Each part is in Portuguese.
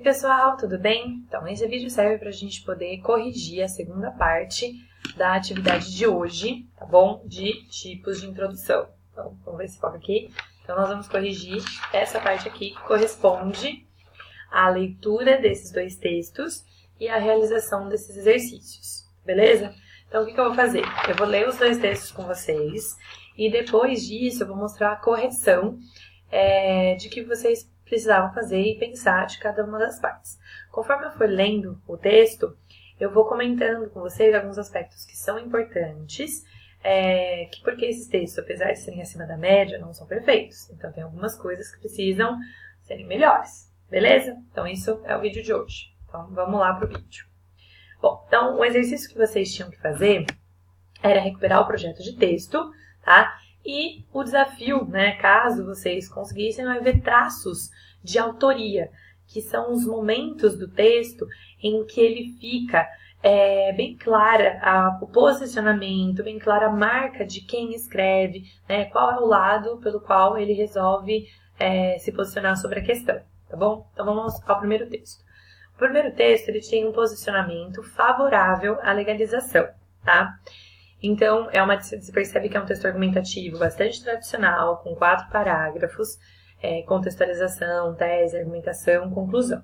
pessoal, tudo bem? Então, esse vídeo serve para a gente poder corrigir a segunda parte da atividade de hoje, tá bom? De tipos de introdução. Então, vamos ver se foca aqui. Então, nós vamos corrigir essa parte aqui que corresponde à leitura desses dois textos e à realização desses exercícios, beleza? Então, o que eu vou fazer? Eu vou ler os dois textos com vocês e depois disso eu vou mostrar a correção de que vocês precisavam fazer e pensar de cada uma das partes. Conforme eu for lendo o texto, eu vou comentando com vocês alguns aspectos que são importantes, porque esses textos, apesar de serem acima da média, não são perfeitos. Então, tem algumas coisas que precisam serem melhores, beleza? Então, isso é o vídeo de hoje. Então, vamos lá para o vídeo. Bom, então, o exercício que vocês tinham que fazer era recuperar o projeto de texto, tá? E o desafio, né, caso vocês conseguissem, vai ver traços de autoria, que são os momentos do texto em que ele fica bem clara o posicionamento, bem clara a marca de quem escreve, né, qual é o lado pelo qual ele resolve se posicionar sobre a questão, tá bom? Então vamos ao primeiro texto. O primeiro texto ele tem um posicionamento favorável à legalização, tá? Então, você percebe que é um texto argumentativo bastante tradicional, com 4 parágrafos, contextualização, tese, argumentação, conclusão.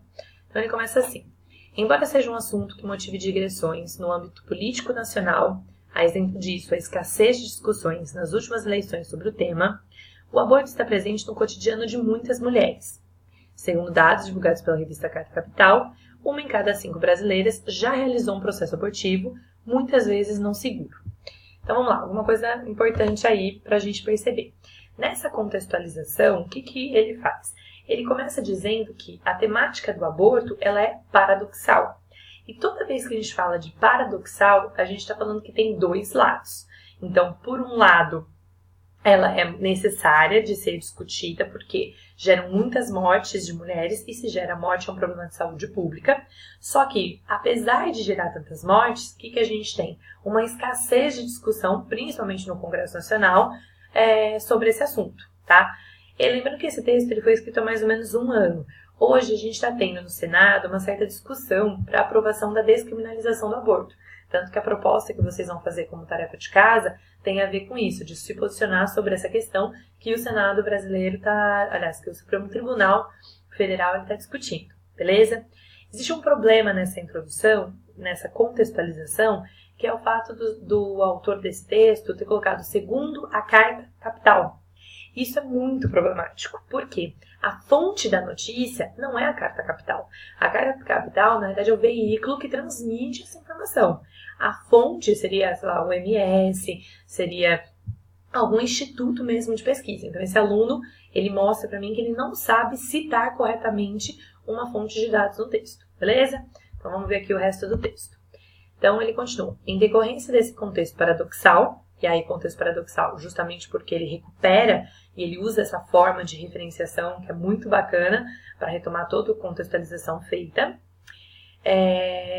Então, ele começa assim. Embora seja um assunto que motive digressões no âmbito político nacional, a exemplo disso, a escassez de discussões nas últimas eleições sobre o tema, o aborto está presente no cotidiano de muitas mulheres. Segundo dados divulgados pela revista Carta Capital, 1 em cada 5 brasileiras já realizou um processo abortivo, muitas vezes não seguro. Então, vamos lá, alguma coisa importante aí para a gente perceber. Nessa contextualização, o que ele faz? Ele começa dizendo que a temática do aborto, ela é paradoxal. E toda vez que a gente fala de paradoxal, a gente está falando que tem dois lados. Então, por um lado, ela é necessária de ser discutida porque geram muitas mortes de mulheres e se gera morte é um problema de saúde pública. Só que, apesar de gerar tantas mortes, o que a gente tem? Uma escassez de discussão, principalmente no Congresso Nacional, sobre esse assunto, tá? E lembrando que esse texto ele foi escrito há mais ou menos 1 ano. Hoje a gente está tendo no Senado uma certa discussão para a aprovação da descriminalização do aborto. Tanto que a proposta que vocês vão fazer como tarefa de casa tem a ver com isso, de se posicionar sobre essa questão que o Senado brasileiro que o Supremo Tribunal Federal está discutindo, beleza? Existe um problema nessa introdução, nessa contextualização, que é o fato do autor desse texto ter colocado segundo a Carta Capital. Isso é muito problemático, porque a fonte da notícia não é a Carta Capital. A Carta Capital, na verdade, é o veículo que transmite essa informação. A fonte seria, sei lá, o MS, seria algum instituto mesmo de pesquisa. Então, esse aluno, ele mostra para mim que ele não sabe citar corretamente uma fonte de dados no texto, beleza? Então, vamos ver aqui o resto do texto. Então, ele continua. Em decorrência desse contexto paradoxal, e aí contexto paradoxal justamente porque ele recupera e ele usa essa forma de referenciação que é muito bacana para retomar toda a contextualização feita,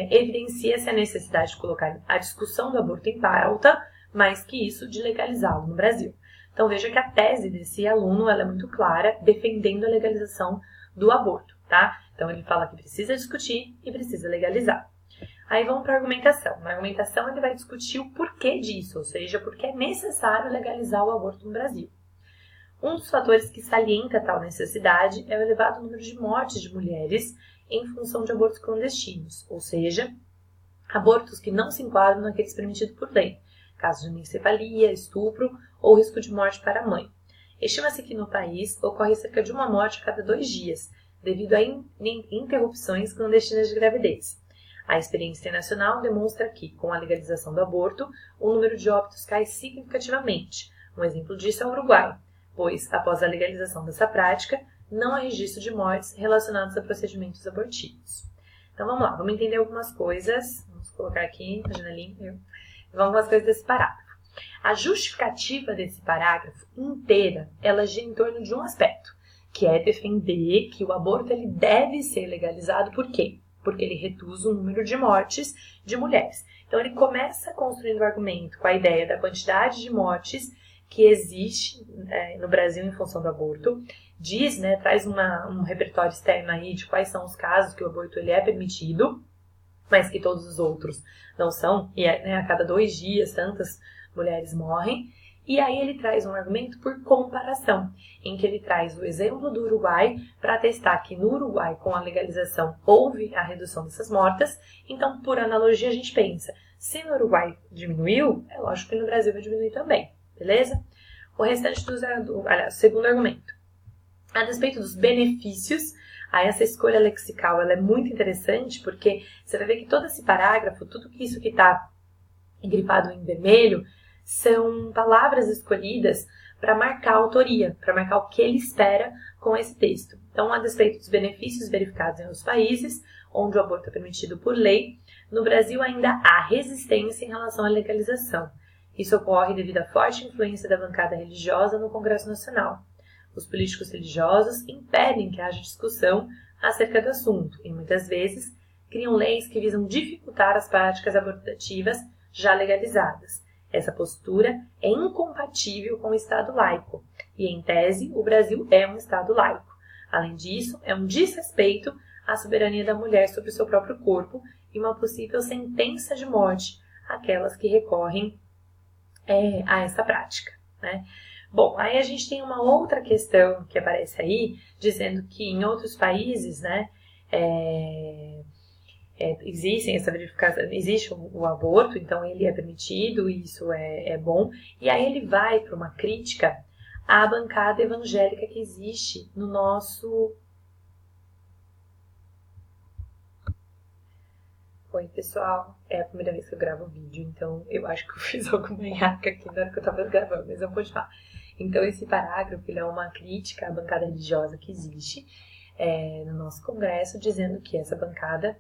evidencia-se a necessidade de colocar a discussão do aborto em pauta, mais que isso de legalizá-lo no Brasil. Então veja que a tese desse aluno ela é muito clara, defendendo a legalização do aborto, tá? Então ele fala que precisa discutir e precisa legalizar. Aí vamos para a argumentação. Na argumentação ele vai discutir o porquê disso, ou seja, porque é necessário legalizar o aborto no Brasil. Um dos fatores que salienta tal necessidade é o elevado número de mortes de mulheres em função de abortos clandestinos, ou seja, abortos que não se enquadram naqueles permitidos por lei, casos de anencefalia, estupro ou risco de morte para a mãe. Estima-se que no país ocorre cerca de 1 morte a cada 2 dias, devido a interrupções clandestinas de gravidez. A experiência internacional demonstra que, com a legalização do aborto, o número de óbitos cai significativamente. Um exemplo disso é o Uruguai, pois, após a legalização dessa prática, não há registro de mortes relacionadas a procedimentos abortivos. Então vamos lá, vamos entender algumas coisas. Vamos colocar aqui na janelinha. Vamos algumas coisas desse parágrafo. A justificativa desse parágrafo inteira, ela gira em torno de um aspecto, que é defender que o aborto ele deve ser legalizado. Por quê? Porque ele reduz o número de mortes de mulheres. Então ele começa construindo o argumento com a ideia da quantidade de mortes que existe no Brasil em função do aborto, diz, né, traz um repertório externo aí de quais são os casos que o aborto ele é permitido, mas que todos os outros não são, e né, a cada 2 dias tantas mulheres morrem. E aí ele traz um argumento por comparação, em que ele traz o exemplo do Uruguai para testar que no Uruguai, com a legalização, houve a redução dessas mortes. Então, por analogia, a gente pensa, se no Uruguai diminuiu, é lógico que no Brasil vai diminuir também, beleza? O restante aliás, o segundo argumento. A despeito dos benefícios, aí essa escolha lexical ela é muito interessante, porque você vai ver que todo esse parágrafo, tudo isso que está grifado em vermelho, são palavras escolhidas para marcar a autoria, para marcar o que ele espera com esse texto. Então, a despeito dos benefícios verificados em outros países, onde o aborto é permitido por lei, no Brasil ainda há resistência em relação à legalização. Isso ocorre devido à forte influência da bancada religiosa no Congresso Nacional. Os políticos religiosos impedem que haja discussão acerca do assunto e, muitas vezes, criam leis que visam dificultar as práticas abortativas já legalizadas. Essa postura é incompatível com o Estado laico e, em tese, o Brasil é um Estado laico. Além disso, é um desrespeito à soberania da mulher sobre o seu próprio corpo e uma possível sentença de morte àquelas que recorrem a essa prática, né? Bom, aí a gente tem uma outra questão que aparece aí, dizendo que em outros países, né, existem essa verificação, existe o aborto, então ele é permitido, e isso é bom. E aí ele vai para uma crítica à bancada evangélica que existe no nosso... Oi, pessoal, é a primeira vez que eu gravo vídeo, então eu acho que eu fiz alguma nhaca aqui na hora que eu estava gravando, mas eu vou continuar. Então esse parágrafo ele é uma crítica à bancada religiosa que existe no nosso Congresso, dizendo que essa bancada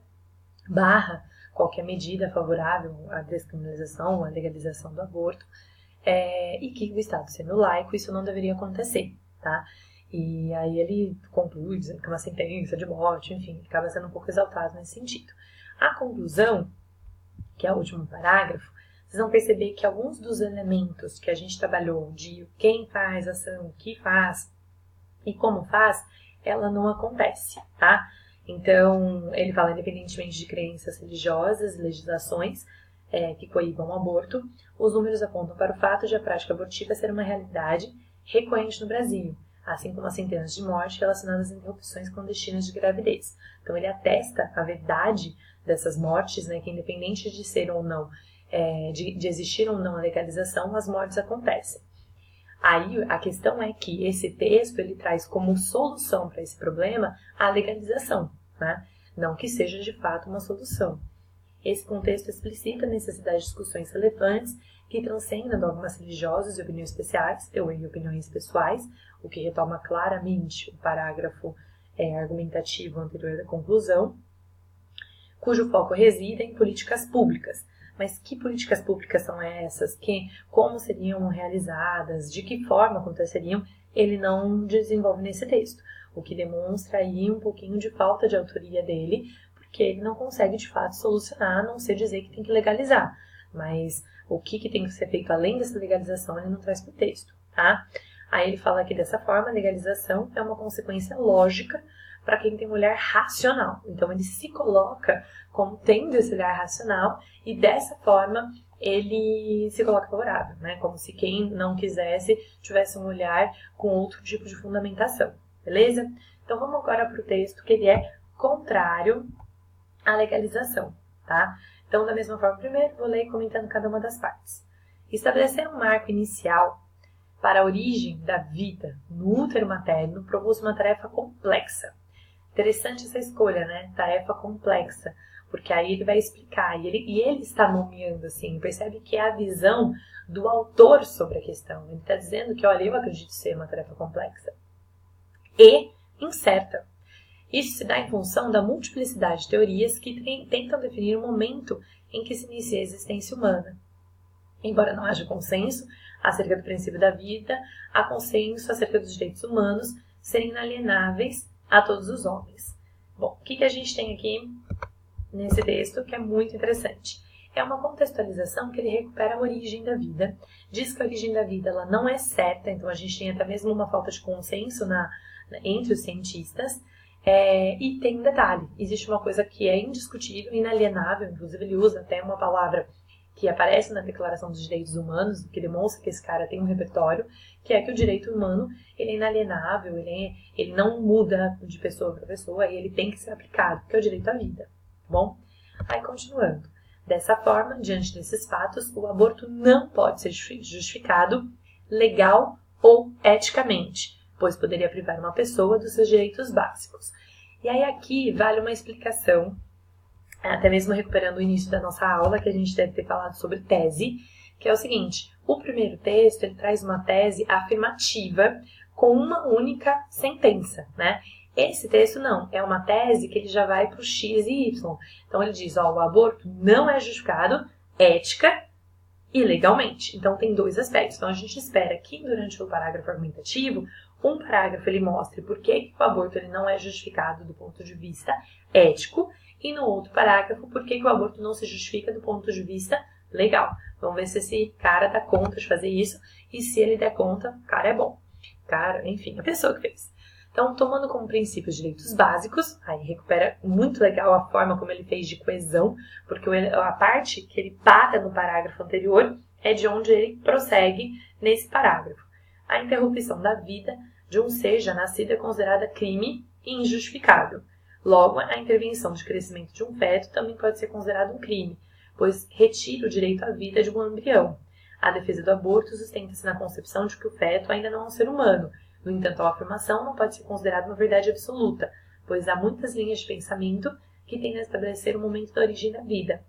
barra qualquer medida favorável à descriminalização, à legalização do aborto, e que o Estado sendo laico, isso não deveria acontecer, tá? E aí ele conclui dizendo que é uma sentença de morte, enfim, acaba sendo um pouco exaltado nesse sentido. A conclusão, que é o último parágrafo, vocês vão perceber que alguns dos elementos que a gente trabalhou de quem faz a ação, o que faz e como faz, ela não acontece, tá? Então, ele fala, independentemente de crenças religiosas e legislações que coíbam o aborto, os números apontam para o fato de a prática abortiva ser uma realidade recorrente no Brasil, assim como as centenas de mortes relacionadas a interrupções clandestinas de gravidez. Então, ele atesta a verdade dessas mortes, né, que independente de ser ou não, de existir ou não a legalização, as mortes acontecem. Aí a questão é que esse texto ele traz como solução para esse problema a legalização, né? Não que seja de fato uma solução. Esse contexto explicita a necessidade de discussões relevantes que transcendam dogmas religiosos e opiniões especiais, e opiniões pessoais, o que retoma claramente o parágrafo argumentativo anterior da conclusão, cujo foco reside em políticas públicas. Mas que políticas públicas são essas? Como seriam realizadas? De que forma aconteceriam? Ele não desenvolve nesse texto, o que demonstra aí um pouquinho de falta de autoria dele, porque ele não consegue de fato solucionar, a não ser dizer que tem que legalizar. Mas o que tem que ser feito além dessa legalização, ele não traz para o texto, tá? Aí ele fala aqui dessa forma, a legalização é uma consequência lógica para quem tem um olhar racional. Então, ele se coloca como tendo esse olhar racional e, dessa forma, ele se coloca favorável, né? Como se quem não quisesse tivesse um olhar com outro tipo de fundamentação, beleza? Então, vamos agora para o texto que ele é contrário à legalização, tá? Então, da mesma forma, primeiro vou ler comentando cada uma das partes. Estabelecer um marco inicial para a origem da vida no útero materno propôs uma tarefa complexa. Interessante essa escolha, né? Tarefa complexa, porque aí ele vai explicar, e ele está nomeando assim, percebe que é a visão do autor sobre a questão. Ele está dizendo que, olha, eu acredito ser uma tarefa complexa e incerta. Isso se dá em função da multiplicidade de teorias que tentam definir o momento em que se inicia a existência humana. Embora não haja consenso acerca do princípio da vida, há consenso acerca dos direitos humanos serem inalienáveis a todos os homens. Bom, o que a gente tem aqui nesse texto que é muito interessante? É uma contextualização que ele recupera a origem da vida, diz que a origem da vida ela não é certa, então a gente tem até mesmo uma falta de consenso na né, entre os cientistas. E tem um detalhe, existe uma coisa que é indiscutível, inalienável, inclusive ele usa até uma palavra que aparece na Declaração dos Direitos Humanos, que demonstra que esse cara tem um repertório, que é que o direito humano ele é inalienável, ele não muda de pessoa para pessoa e ele tem que ser aplicado, que é o direito à vida, tá bom? Aí continuando, dessa forma, diante desses fatos, o aborto não pode ser justificado legal ou eticamente, pois poderia privar uma pessoa dos seus direitos básicos. E aí aqui vale uma explicação, até mesmo recuperando o início da nossa aula, que a gente deve ter falado sobre tese, que é o seguinte, o primeiro texto ele traz uma tese afirmativa com uma única sentença, né? Esse texto não, é uma tese que ele já vai para o X e Y. Então ele diz, o aborto não é justificado ética e legalmente. Então tem dois aspectos. Então a gente espera que durante o parágrafo argumentativo, um parágrafo ele mostre por que o aborto ele não é justificado do ponto de vista ético e no outro parágrafo por que o aborto não se justifica do ponto de vista legal. Vamos ver se esse cara dá conta de fazer isso e se ele der conta, o cara é bom. Cara, enfim, a pessoa que fez. Então, tomando como princípio os direitos básicos, aí recupera muito legal a forma como ele fez de coesão, porque a parte que ele para no parágrafo anterior é de onde ele prossegue nesse parágrafo. A interrupção da vida de um ser já nascido é considerada crime e injustificável. Logo, a intervenção de crescimento de um feto também pode ser considerada um crime, pois retira o direito à vida de um embrião. A defesa do aborto sustenta-se na concepção de que o feto ainda não é um ser humano. No entanto, a afirmação não pode ser considerada uma verdade absoluta, pois há muitas linhas de pensamento que tendem a estabelecer o momento da origem da vida,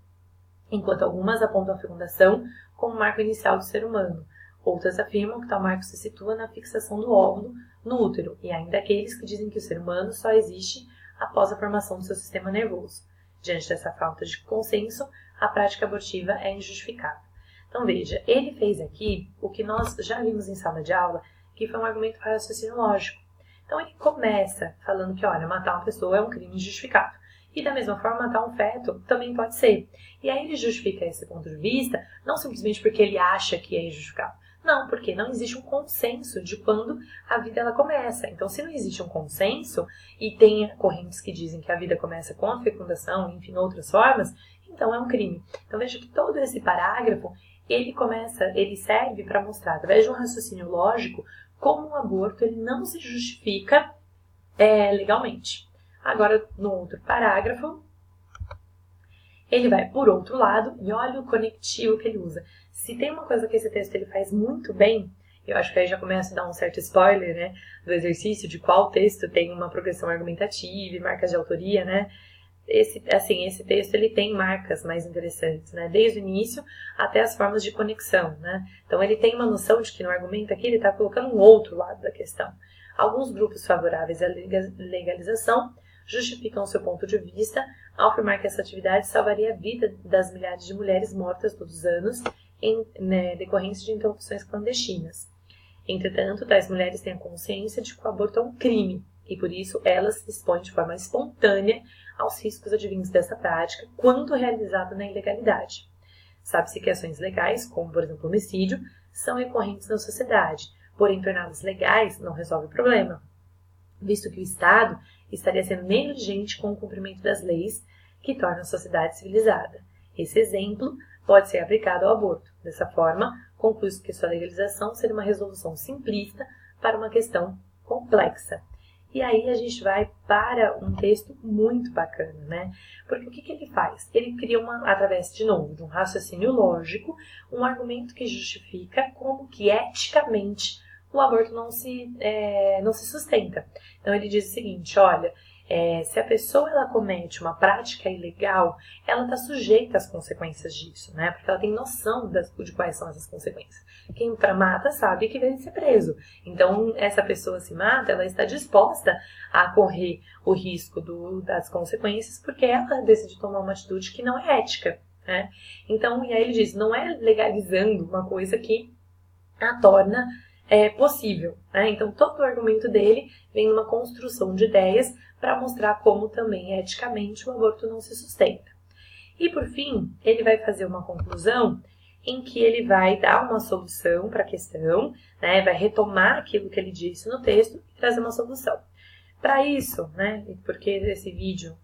enquanto algumas apontam a fecundação como marco inicial do ser humano. Outras afirmam que tal marco se situa na fixação do óvulo no útero, e ainda aqueles que dizem que o ser humano só existe após a formação do seu sistema nervoso. Diante dessa falta de consenso, a prática abortiva é injustificável. Então veja, ele fez aqui o que nós já vimos em sala de aula, que foi um argumento para raciocínio lógico. Então ele começa falando que, olha, matar uma pessoa é um crime injustificável. E da mesma forma, matar um feto também pode ser. E aí ele justifica esse ponto de vista, não simplesmente porque ele acha que é injustificável. Não, porque não existe um consenso de quando a vida ela começa. Então, se não existe um consenso, e tem correntes que dizem que a vida começa com a fecundação, enfim, outras formas, então é um crime. Então veja que todo esse parágrafo, ele serve para mostrar, através de um raciocínio lógico, como o aborto ele não se justifica legalmente. Agora, no outro parágrafo, ele vai por outro lado e olha o conectivo que ele usa. Se tem uma coisa que esse texto ele faz muito bem, eu acho que aí já começa a dar um certo spoiler, né, do exercício de qual texto tem uma progressão argumentativa e marcas de autoria, né? Esse texto ele tem marcas mais interessantes, né? Desde o início até as formas de conexão, né? Então ele tem uma noção de que no argumento aqui ele está colocando um outro lado da questão. Alguns grupos favoráveis à legalização justificam seu ponto de vista ao afirmar que essa atividade salvaria a vida das milhares de mulheres mortas todos os anos em decorrência de interrupções clandestinas. Entretanto, tais mulheres têm a consciência de que o aborto é um crime e por isso elas se expõem de forma espontânea aos riscos advindos dessa prática quando realizada na ilegalidade. Sabe-se que ações legais, como por exemplo o homicídio, são recorrentes na sociedade, porém torná-las legais não resolve o problema, visto que o Estado estaria sendo negligente com o cumprimento das leis que tornam a sociedade civilizada. Esse exemplo pode ser aplicado ao aborto. Dessa forma, conclui-se que sua legalização seria uma resolução simplista para uma questão complexa. E aí a gente vai para um texto muito bacana, né? Porque o que ele faz? Ele cria através, de novo, de um raciocínio lógico, um argumento que justifica como que eticamente o aborto não se sustenta. Então ele diz o seguinte, olha, se a pessoa ela comete uma prática ilegal, ela está sujeita às consequências disso, né? Porque ela tem noção de quais são essas consequências. Quem mata sabe que vai ser preso. Então, essa pessoa se mata, ela está disposta a correr o risco das consequências porque ela decide tomar uma atitude que não é ética, né? Então, e aí ele diz, não é legalizando uma coisa que a torna possível, né? Então, todo o argumento dele vem numa construção de ideias para mostrar como também, eticamente, o aborto não se sustenta. E, por fim, ele vai fazer uma conclusão em que ele vai dar uma solução para a questão, né? Vai retomar aquilo que ele disse no texto e trazer uma solução. Para isso, né, porque esse vídeo